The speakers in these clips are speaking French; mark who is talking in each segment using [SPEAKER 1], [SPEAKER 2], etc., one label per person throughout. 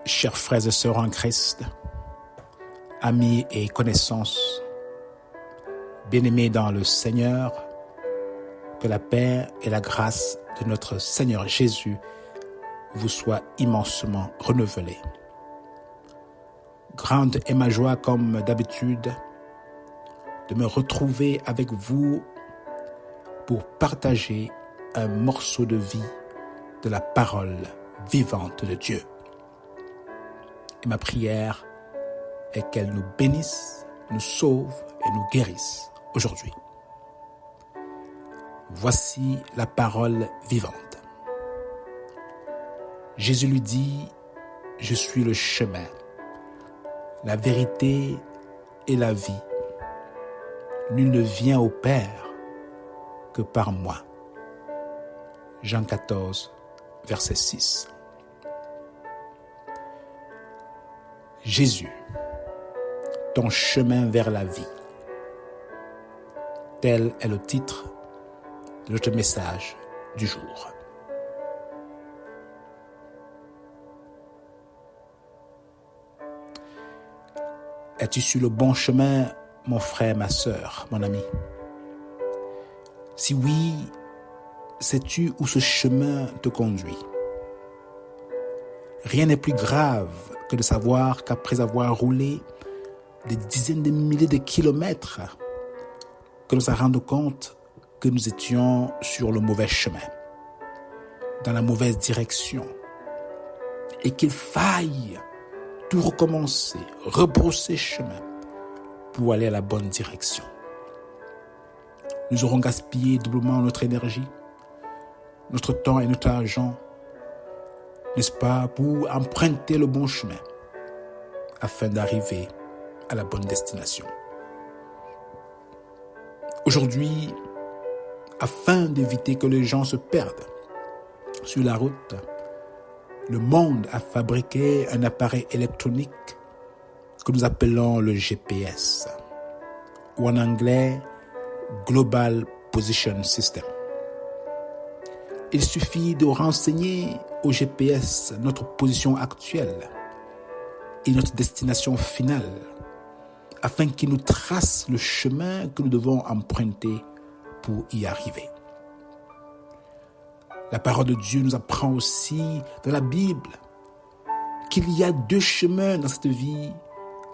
[SPEAKER 1] Chers frères et sœurs en Christ, amis et connaissances, bien-aimés dans le Seigneur, que la paix et la grâce de notre Seigneur Jésus vous soient immensement renouvelées. Grande est ma joie, comme d'habitude, de me retrouver avec vous pour partager un morceau de vie de la parole vivante de Dieu. Et ma prière est qu'elle nous bénisse, nous sauve et nous guérisse aujourd'hui. Voici la parole vivante. Jésus lui dit, « Je suis le chemin, la vérité et la vie. Nul ne vient au Père que par moi. » Jean 14, verset 6. Jésus, ton chemin vers la vie. Tel est le titre de notre message du jour. Es-tu sur le bon chemin, mon frère, ma sœur, mon ami? Si oui, sais-tu où ce chemin te conduit? Rien n'est plus grave que de savoir qu'après avoir roulé des dizaines de milliers de kilomètres, que nous nous rendons compte que nous étions sur le mauvais chemin, dans la mauvaise direction, et qu'il faille tout recommencer, rebrousser chemin pour aller à la bonne direction. Nous aurons gaspillé doublement notre énergie, notre temps et notre argent, n'est-ce pas, pour emprunter le bon chemin afin d'arriver à la bonne destination. Aujourd'hui, afin d'éviter que les gens se perdent sur la route, le monde a fabriqué un appareil électronique que nous appelons le GPS, ou en anglais, Global Position System. Il suffit de renseigner au GPS notre position actuelle et notre destination finale afin qu'il nous trace le chemin que nous devons emprunter pour y arriver. La parole de Dieu nous apprend aussi dans la Bible qu'il y a deux chemins dans cette vie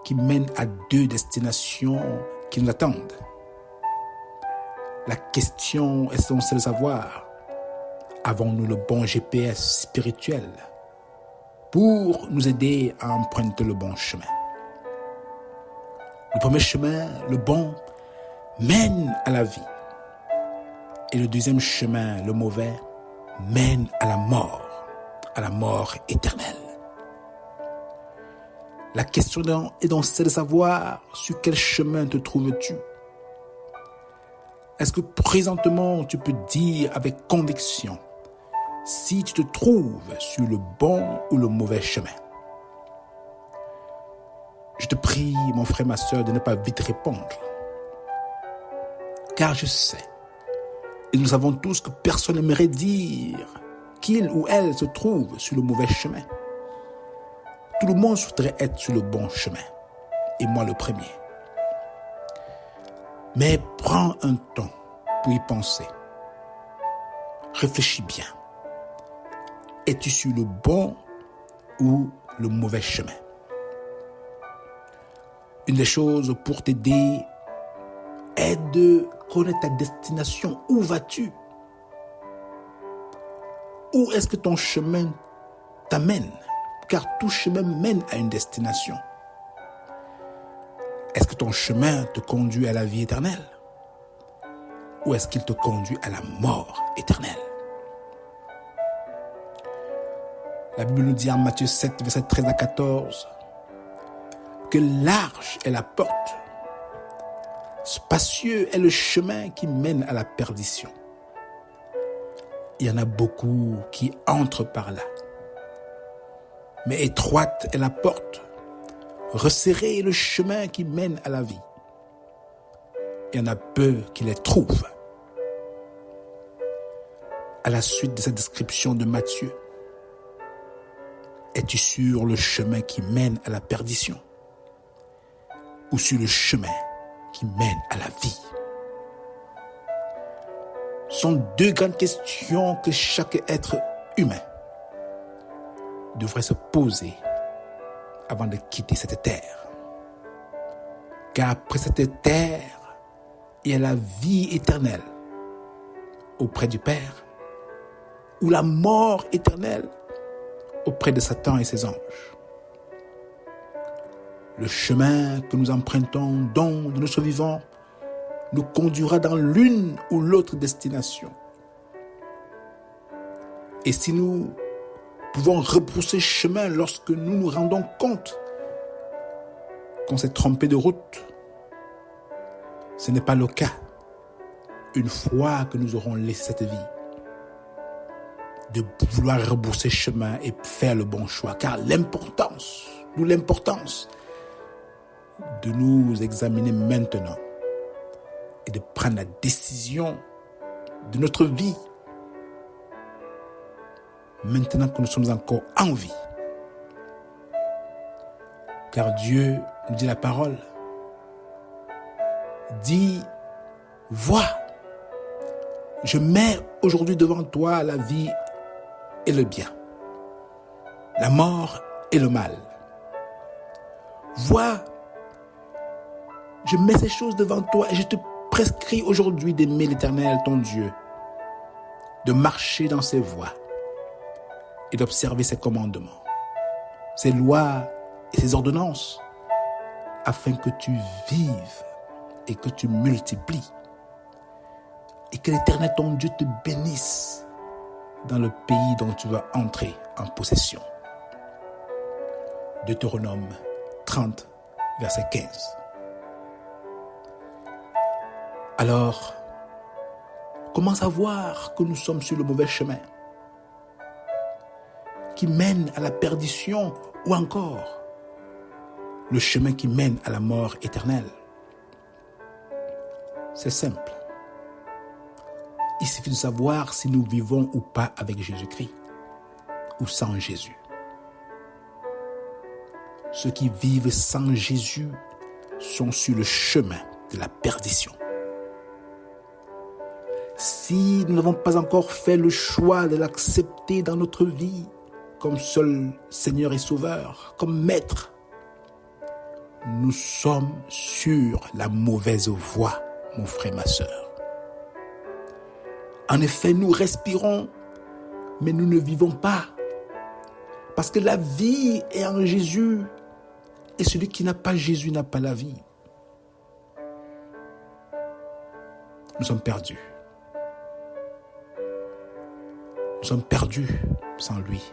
[SPEAKER 1] qui mènent à deux destinations qui nous attendent. La question est celle de savoir, avons-nous le bon GPS spirituel pour nous aider à emprunter le bon chemin? Le premier chemin, le bon, mène à la vie. Et le deuxième chemin, le mauvais, mène à la mort éternelle. La question est donc celle de savoir sur quel chemin te trouves-tu? Est-ce que présentement tu peux dire avec conviction si tu te trouves sur le bon ou le mauvais chemin? Je te prie, mon frère, ma sœur, de ne pas vite répondre. Car je sais, et nous savons tous que personne n'aimerait dire qu'il ou elle se trouve sur le mauvais chemin. Tout le monde souhaiterait être sur le bon chemin, et moi le premier. Mais prends un temps pour y penser. Réfléchis bien. Es-tu sur le bon ou le mauvais chemin? Une des choses pour t'aider est de connaître ta destination. Où vas-tu? Où est-ce que ton chemin t'amène? Car tout chemin mène à une destination. Est-ce que ton chemin te conduit à la vie éternelle? Ou est-ce qu'il te conduit à la mort éternelle? La Bible nous dit en Matthieu 7, verset 13 à 14, que large est la porte, spacieux est le chemin qui mène à la perdition. Il y en a beaucoup qui entrent par là. Mais étroite est la porte, resserré est le chemin qui mène à la vie. Il y en a peu qui les trouvent. À la suite de cette description de Matthieu, Es-tu sur le chemin qui mène à la perdition ou sur le chemin qui mène à la vie? Ce sont deux grandes questions que chaque être humain devrait se poser avant de quitter cette terre. Car après cette terre, il y a la vie éternelle auprès du Père ou la mort éternelle auprès de Satan et ses anges. Le chemin que nous empruntons donc de notre vivant nous conduira dans l'une ou l'autre destination. Et si nous pouvons rebrousser chemin lorsque nous nous rendons compte qu'on s'est trompé de route, ce n'est pas le cas une fois que nous aurons laissé cette vie, de vouloir rebrousser chemin et faire le bon choix. Car l'importance de nous examiner maintenant et de prendre la décision de notre vie maintenant que nous sommes encore en vie. Car Dieu nous dit la parole, dit, vois, je mets aujourd'hui devant toi la vie et le bien, la mort et le mal. Vois, je mets ces choses devant toi et je te prescris aujourd'hui d'aimer l'Éternel, ton Dieu, de marcher dans ses voies et d'observer ses commandements, ses lois et ses ordonnances, afin que tu vives et que tu multiplies et que l'Éternel, ton Dieu, te bénisse dans le pays dont tu vas entrer en possession. Deutéronome 30, verset 15. Alors, comment savoir que nous sommes sur le mauvais chemin qui mène à la perdition ou encore le chemin qui mène à la mort éternelle? C'est simple. Il suffit de savoir si nous vivons ou pas avec Jésus-Christ ou sans Jésus. Ceux qui vivent sans Jésus sont sur le chemin de la perdition. Si nous n'avons pas encore fait le choix de l'accepter dans notre vie comme seul Seigneur et Sauveur, comme Maître, nous sommes sur la mauvaise voie, mon frère, ma sœur. En effet, nous respirons, mais nous ne vivons pas. Parce que la vie est en Jésus, et celui qui n'a pas Jésus n'a pas la vie. Nous sommes perdus. Nous sommes perdus sans lui.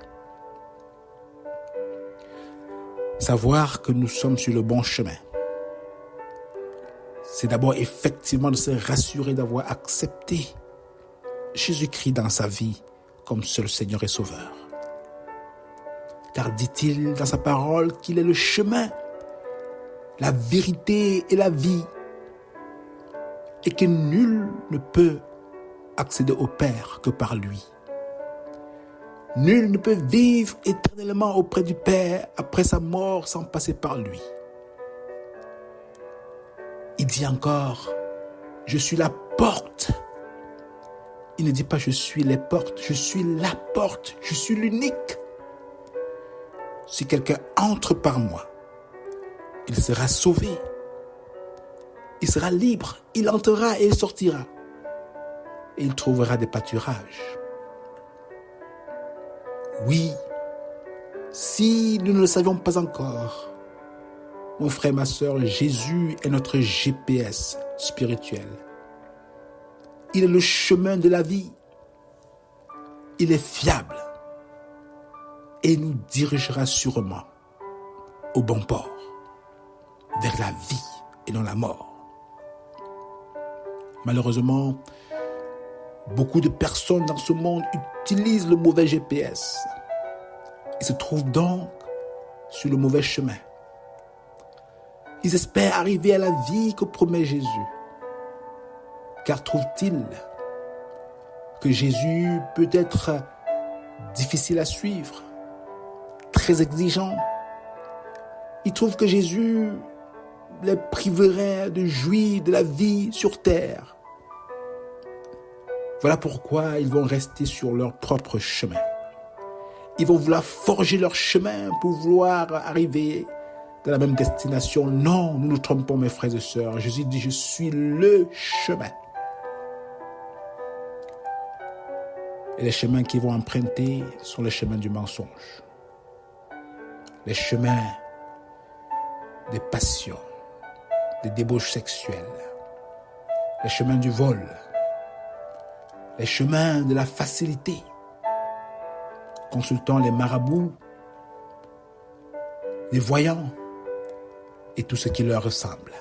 [SPEAKER 1] Savoir que nous sommes sur le bon chemin, c'est d'abord effectivement de se rassurer d'avoir accepté Jésus-Christ dans sa vie comme seul Seigneur et Sauveur. Car dit-il dans sa parole qu'il est le chemin, la vérité et la vie, et que nul ne peut accéder au Père que par lui. Nul ne peut vivre éternellement auprès du Père après sa mort sans passer par lui. Il dit encore, je suis la porte. Il ne dit pas je suis les portes, je suis la porte, je suis l'unique. Si quelqu'un entre par moi, il sera sauvé. Il sera libre, il entrera et il sortira. Et il trouvera des pâturages. Oui, si nous ne le savions pas encore, mon frère, ma sœur, Jésus est notre GPS spirituel. Il est le chemin de la vie. Il est fiable. Et il nous dirigera sûrement au bon port, vers la vie et non la mort. Malheureusement, beaucoup de personnes dans ce monde utilisent le mauvais GPS et se trouvent donc sur le mauvais chemin. Ils espèrent arriver à la vie que promet Jésus. Car trouvent-ils que Jésus peut être difficile à suivre, très exigeants. Ils trouvent que Jésus les priverait de jouir de la vie sur terre. Voilà pourquoi ils vont rester sur leur propre chemin. Ils vont vouloir forger leur chemin pour vouloir arriver dans la même destination. Non, nous nous trompons, mes frères et sœurs. Jésus dit, je suis le chemin. Et les chemins qu'ils vont emprunter sont les chemins du mensonge. Les chemins des passions, des débauches sexuelles, les chemins du vol, les chemins de la facilité, consultant les marabouts, les voyants et tout ce qui leur ressemble.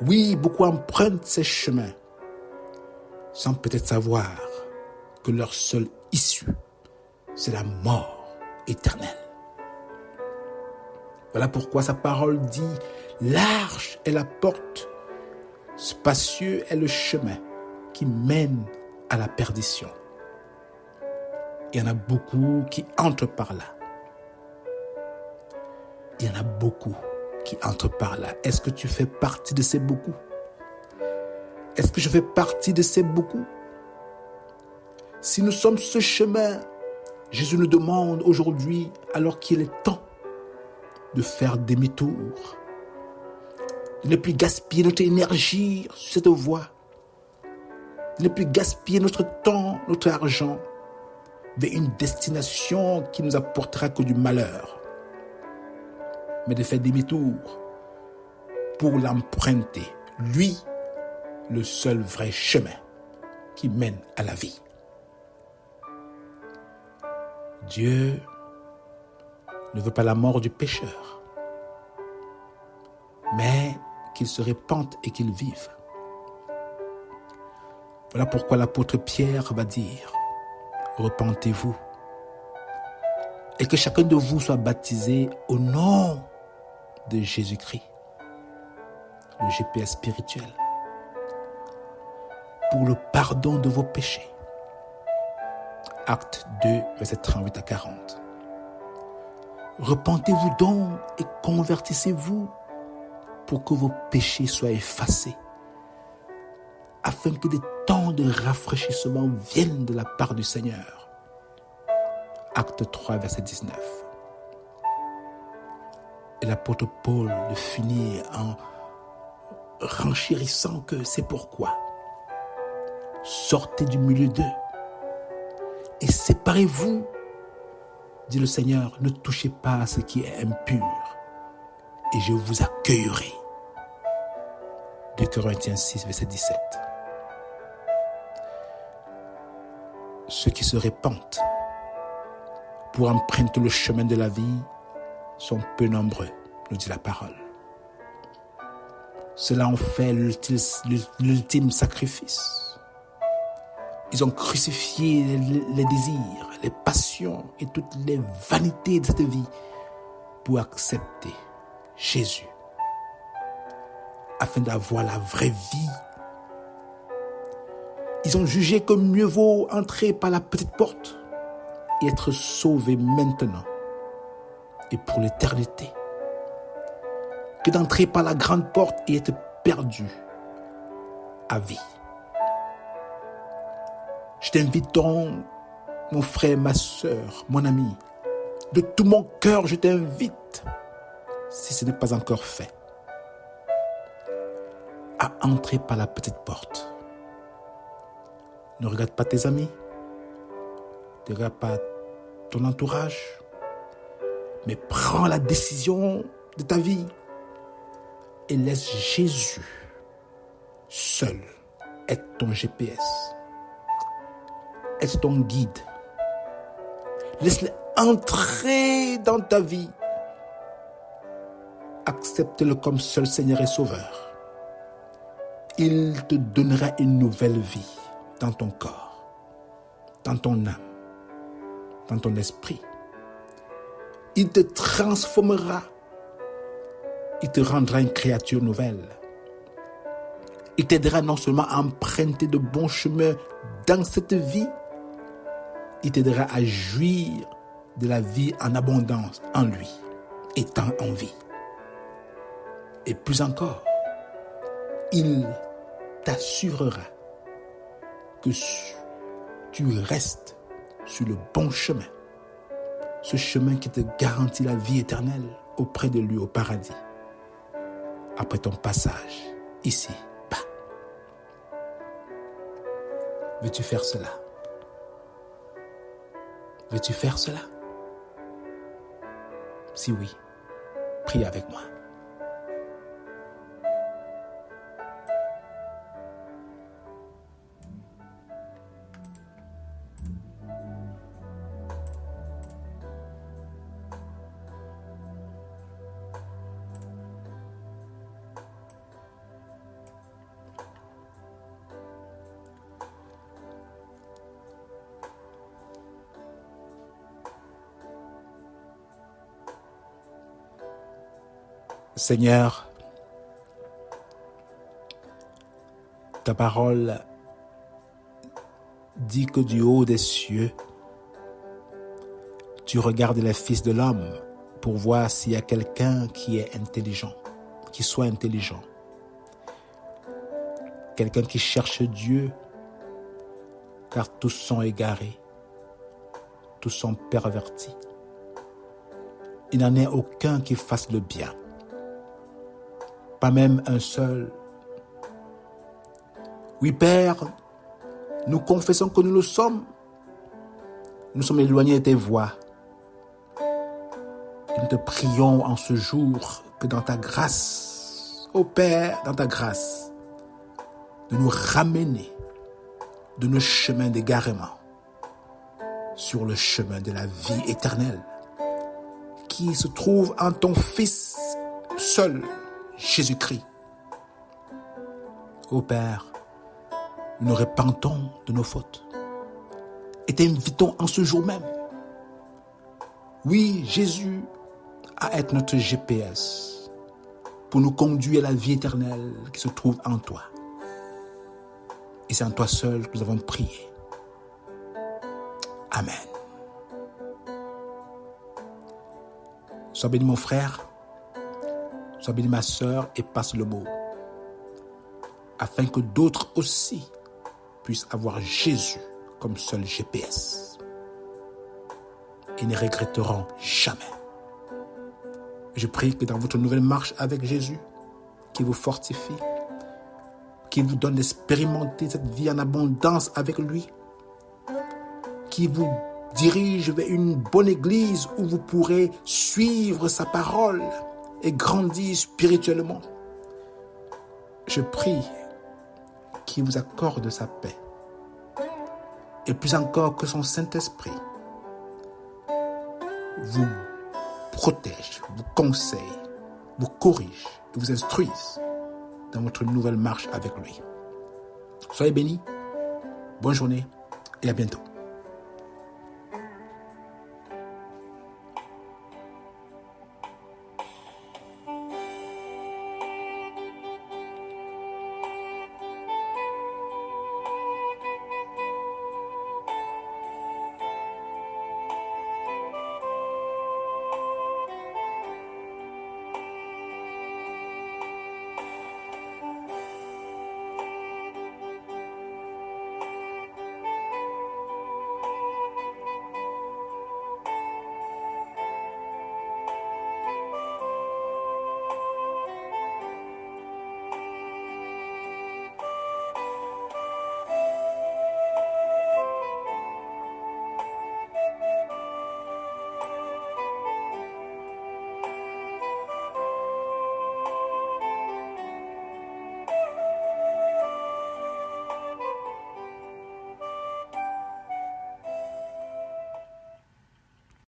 [SPEAKER 1] Oui, beaucoup empruntent ces chemins sans peut-être savoir que leur seule issue, c'est la mort éternelle. Voilà pourquoi sa parole dit, large est la porte, spacieux est le chemin qui mène à la perdition. Il y en a beaucoup qui entrent par là. Il y en a beaucoup qui entrent par là. Est-ce que tu fais partie de ces beaucoup? Est-ce que je fais partie de ces beaucoup? Si nous sommes ce chemin, Jésus nous demande aujourd'hui, alors qu'il est temps de faire demi-tour, de ne plus gaspiller notre énergie sur cette voie, de ne plus gaspiller notre temps, notre argent, vers une destination qui nous apportera que du malheur, mais de faire demi-tour pour l'emprunter, lui, le seul vrai chemin qui mène à la vie. Dieu ne veut pas la mort du pécheur, mais qu'il se répande et qu'il vive. Voilà pourquoi l'apôtre Pierre va dire, repentez-vous et que chacun de vous soit baptisé au nom de Jésus-Christ, le GPS spirituel, pour le pardon de vos péchés. Acte 2, versets 38 à 40. Repentez-vous donc et convertissez-vous pour que vos péchés soient effacés, afin que des temps de rafraîchissement viennent de la part du Seigneur. Acte 3, verset 19. Et l'apôtre Paul de finir en renchérissant que c'est pourquoi sortez du milieu d'eux et séparez-vous, dit le Seigneur, ne touchez pas à ce qui est impur et je vous accueillerai. 2 Corinthiens 6, verset 17. Ceux qui se répandent pour emprunter le chemin de la vie sont peu nombreux, nous dit la parole. Ceux-là ont fait l'ultime sacrifice. Ils ont crucifié les désirs, les passions et toutes les vanités de cette vie pour accepter Jésus, afin d'avoir la vraie vie. Ils ont jugé que mieux vaut entrer par la petite porte et être sauvé maintenant et pour l'éternité, que d'entrer par la grande porte et être perdu à vie. Je t'invite donc, mon frère, ma soeur, mon ami, de tout mon cœur, je t'invite, si ce n'est pas encore fait, à entrer par la petite porte. Ne regarde pas tes amis, ne regarde pas ton entourage, mais prends la décision de ta vie et laisse Jésus seul être ton GPS, être ton guide. Laisse-le entrer dans ta vie. Accepte-le comme seul Seigneur et Sauveur. Il te donnera une nouvelle vie dans ton corps, dans ton âme, dans ton esprit. Il te transformera. Il te rendra une créature nouvelle. Il t'aidera non seulement à emprunter de bons chemins dans cette vie, il t'aidera à jouir de la vie en abondance en lui, étant en vie. Et plus encore, il t'assurera que tu restes sur le bon chemin, ce chemin qui te garantit la vie éternelle auprès de lui au paradis, après ton passage ici-bas. Veux-tu faire cela? Veux-tu faire cela? Si oui, prie avec moi. Seigneur, ta parole dit que du haut des cieux, tu regardes les fils de l'homme pour voir s'il y a quelqu'un qui est intelligent, qui soit intelligent. Quelqu'un qui cherche Dieu, car tous sont égarés, tous sont pervertis. Il n'en est aucun qui fasse le bien. Pas même un seul. Oui, Père, nous confessons que nous le sommes. Nous sommes éloignés de tes voies. Et nous te prions en ce jour que dans ta grâce, ô Père, dans ta grâce, de nous ramener de nos chemins d'égarement sur le chemin de la vie éternelle qui se trouve en ton Fils seul, Jésus-Christ. Ô Père, nous nous repentons de nos fautes et t'invitons en ce jour même, oui, Jésus, à être notre GPS pour nous conduire à la vie éternelle qui se trouve en toi. Et c'est en toi seul que nous avons prié. Amen. Sois béni mon frère, sois béni ma sœur et passe le mot, afin que d'autres aussi puissent avoir Jésus comme seul GPS. Ils ne regretteront jamais. Je prie que dans votre nouvelle marche avec Jésus, qu'il vous fortifie, qu'il vous donne d'expérimenter cette vie en abondance avec lui, qu'il vous dirige vers une bonne église où vous pourrez suivre sa parole et grandir spirituellement. Je prie qu'il vous accorde sa paix et plus encore que son Saint-Esprit vous protège, vous conseille, vous corrige et vous instruise dans votre nouvelle marche avec lui. Soyez bénis, bonne journée et à bientôt.